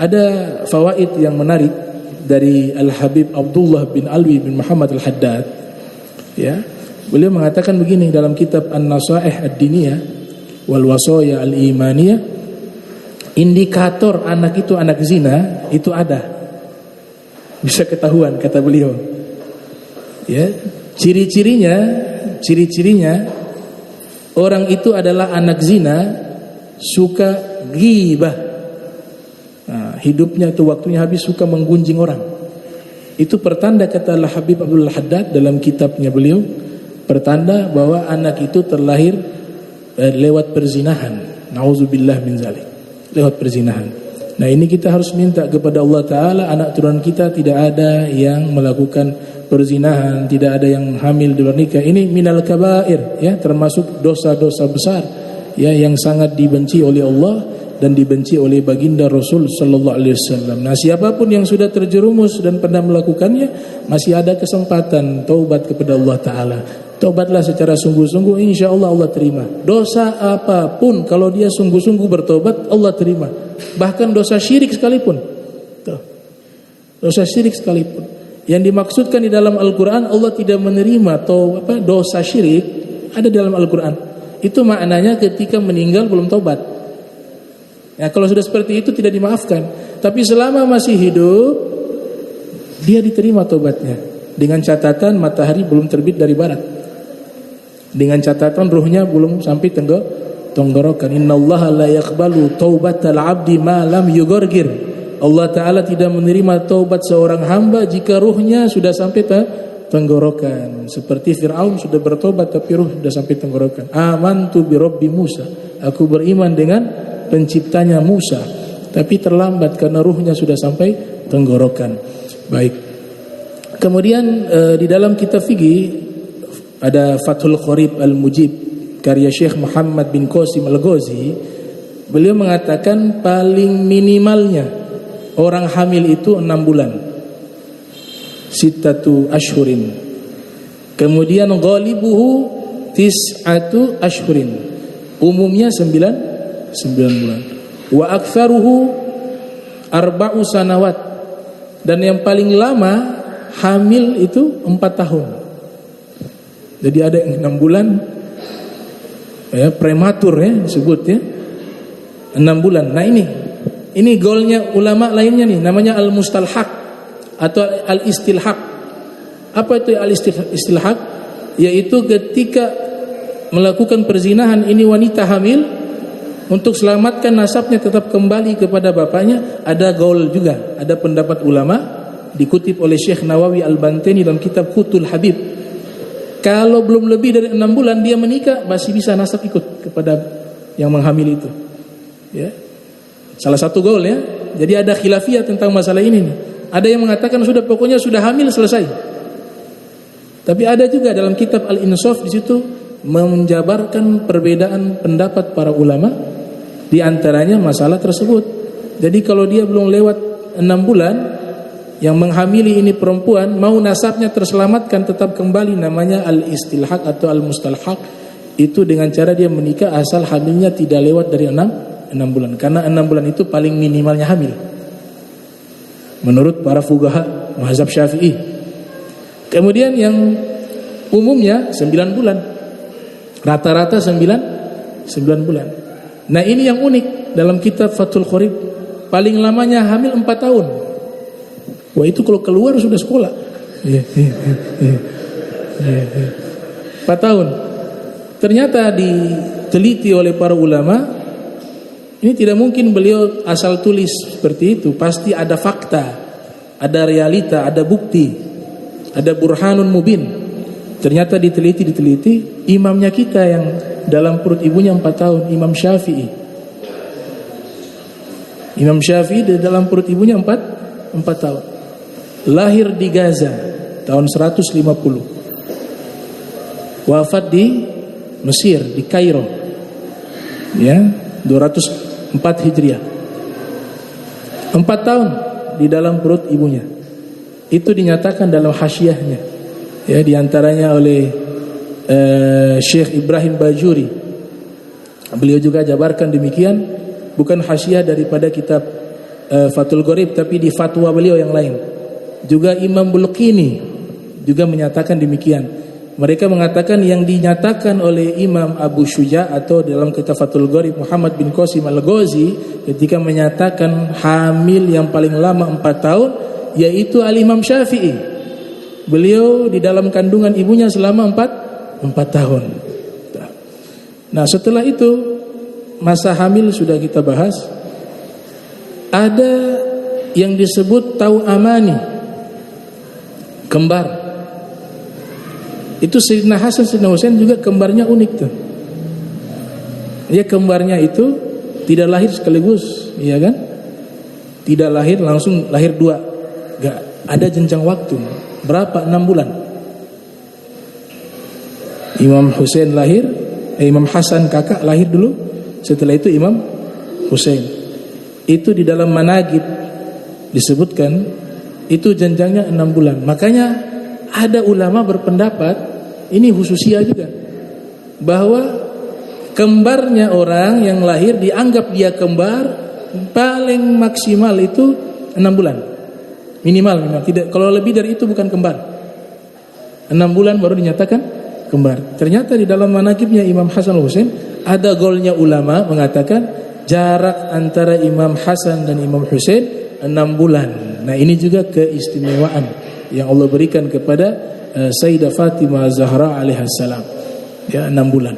Ada fawaid yang menarik dari Al-Habib Abdullah bin Alwi bin Muhammad Al-Haddad. Ya, beliau mengatakan begini dalam kitab An-Nasaih Ad-Diniyah wal Wasaya Al-Imaniyah, indikator anak itu anak zina itu ada, bisa ketahuan kata beliau. Ya, ciri-cirinya orang itu adalah anak zina, suka ghibah. Nah, hidupnya itu waktunya habis suka menggunjing orang. Itu pertanda kata Al-Habib Abdul Haddad dalam kitabnya beliau, pertanda bahwa anak itu terlahir lewat perzinahan. Nauzubillah min zalik. Lewat perzinahan. Nah, ini kita harus minta kepada Allah Ta'ala anak turunan kita tidak ada yang melakukan perzinahan, tidak ada yang hamil di luar nikah. Ini minal kabair, ya, termasuk dosa-dosa besar, ya, yang sangat dibenci oleh Allah dan dibenci oleh baginda Rasul sallallahu alaihi wasallam. Nah, siapapun yang sudah terjerumus dan pernah melakukannya, masih ada kesempatan taubat kepada Allah Ta'ala. Taubatlah secara sungguh-sungguh, insyaallah Allah terima. Dosa apapun kalau dia sungguh-sungguh bertobat, Allah terima. Bahkan dosa syirik sekalipun. Tuh. Dosa syirik sekalipun. Yang dimaksudkan di dalam Al-Qur'an Allah tidak menerima dosa syirik ada dalam Al-Qur'an. Itu maknanya ketika meninggal belum taubat. Ya, kalau sudah seperti itu tidak dimaafkan. Tapi selama masih hidup, dia diterima taubatnya. Dengan catatan matahari belum terbit dari barat. Dengan catatan ruhnya belum sampai tenggorokan. Innallaha la yaqbalu taubatal abdi ma lam yughargir. Allah Ta'ala tidak menerima taubat seorang hamba jika ruhnya sudah sampai tenggorokan. Seperti Fir'aun sudah bertobat tapi ruh sudah sampai tenggorokan. Amantu bi Rabbi Musa. Aku beriman dengan penciptanya Musa, tapi terlambat karena ruhnya sudah sampai tenggorokan. Baik. Kemudian di dalam kitab fikih ada Fathul Qorib Al-Mujib karya Syekh Muhammad bin Qasim Al-Ghazi. Beliau mengatakan paling minimalnya orang hamil itu 6 bulan. 6 ashhurin. Kemudian ghalibuhu 9 ashhurin. Umumnya 9 bulan. Wa aktsaruhu 4 sanawat. Dan yang paling lama hamil itu 4 tahun. Jadi ada yang 6 bulan, ya, prematur, ya, disebut, ya, 6 bulan. Nah, ini goalnya ulama lainnya nih, namanya al-mustalhaq atau al-istilhaq. Apa itu al-istilhaq? Yaitu ketika melakukan perzinahan ini wanita hamil, untuk selamatkan nasabnya tetap kembali kepada bapaknya, ada gaul juga, ada pendapat ulama dikutip oleh Syekh Nawawi Al-Bantani dalam kitab Qutul Habib. Kalau belum lebih dari 6 bulan dia menikah, masih bisa nasab ikut kepada yang menghamil itu. Ya. Salah satu gaul, ya. Jadi ada khilafiyah tentang masalah ini nih. Ada yang mengatakan pokoknya sudah hamil selesai. Tapi ada juga dalam kitab Al-Insaf di situ menjabarkan perbedaan pendapat para ulama di antaranya masalah tersebut. Jadi kalau dia belum lewat 6 bulan, yang menghamili ini perempuan, mau nasabnya terselamatkan tetap kembali, namanya al-istilhaq atau al-mustalhaq. Itu dengan cara dia menikah asal hamilnya tidak lewat dari 6 bulan. Karena 6 bulan itu paling minimalnya hamil menurut para fuqaha mazhab Syafi'i. Kemudian yang umumnya 9 bulan. Rata-rata 9 bulan. Nah, ini yang unik dalam kitab Fathul Qorib. Paling lamanya hamil 4 tahun. Wah, itu kalau keluar sudah sekolah. 4 tahun. Ternyata diteliti oleh para ulama, ini tidak mungkin beliau asal tulis seperti itu. Pasti ada fakta, ada realita, ada bukti, ada burhanun mubin. Ternyata diteliti, imamnya kita yang dalam perut ibunya 4 tahun, Imam Syafi'i. Imam Syafi'i di dalam perut ibunya 4 tahun. Lahir di Gaza tahun 150. Wafat di Mesir, di Kairo. Ya, 204 Hijriah. 4 tahun di dalam perut ibunya. Itu dinyatakan dalam hasyiahnya. Ya, diantaranya oleh Syekh Ibrahim Bajuri Beliau juga jabarkan demikian, bukan hasyiah daripada kitab Fathul Gharib, tapi di fatwa beliau yang lain. Juga Imam Bulqini juga menyatakan demikian. Mereka mengatakan yang dinyatakan oleh Imam Abu Syuja atau dalam kitab Fathul Gharib Muhammad bin Qasim Al-Ghazi ketika menyatakan hamil yang paling lama 4 tahun yaitu Al-Imam Syafi'i. Beliau di dalam kandungan ibunya selama 4 tahun. Nah, setelah itu masa hamil sudah kita bahas. Ada yang disebut tau'amani, kembar. Itu Sayyidina Hasan Sayyidina Husain juga kembarnya unik tuh. Ya, kembarnya itu tidak lahir sekaligus, iya kan? Tidak lahir langsung lahir 2. Enggak, ada jenjang waktu. Berapa? 6 bulan. Imam Husain lahir, Imam Hasan kakak lahir dulu, setelah itu Imam Husain. Itu di dalam manaqib disebutkan itu jenjangnya 6 bulan. Makanya ada ulama berpendapat, ini khususnya juga, bahwa kembarnya orang yang lahir dianggap dia kembar paling maksimal itu 6 bulan. Minimal. Tidak, kalau lebih dari itu bukan kembar. 6 bulan baru dinyatakan kembar. Ternyata di dalam manaqibnya Imam Hasan Husain ada golnya ulama mengatakan jarak antara Imam Hasan dan Imam Husain 6 bulan. Nah, ini juga keistimewaan yang Allah berikan kepada Sayyidah Fatimah Zahra alaihissalam. Ya, 6 bulan.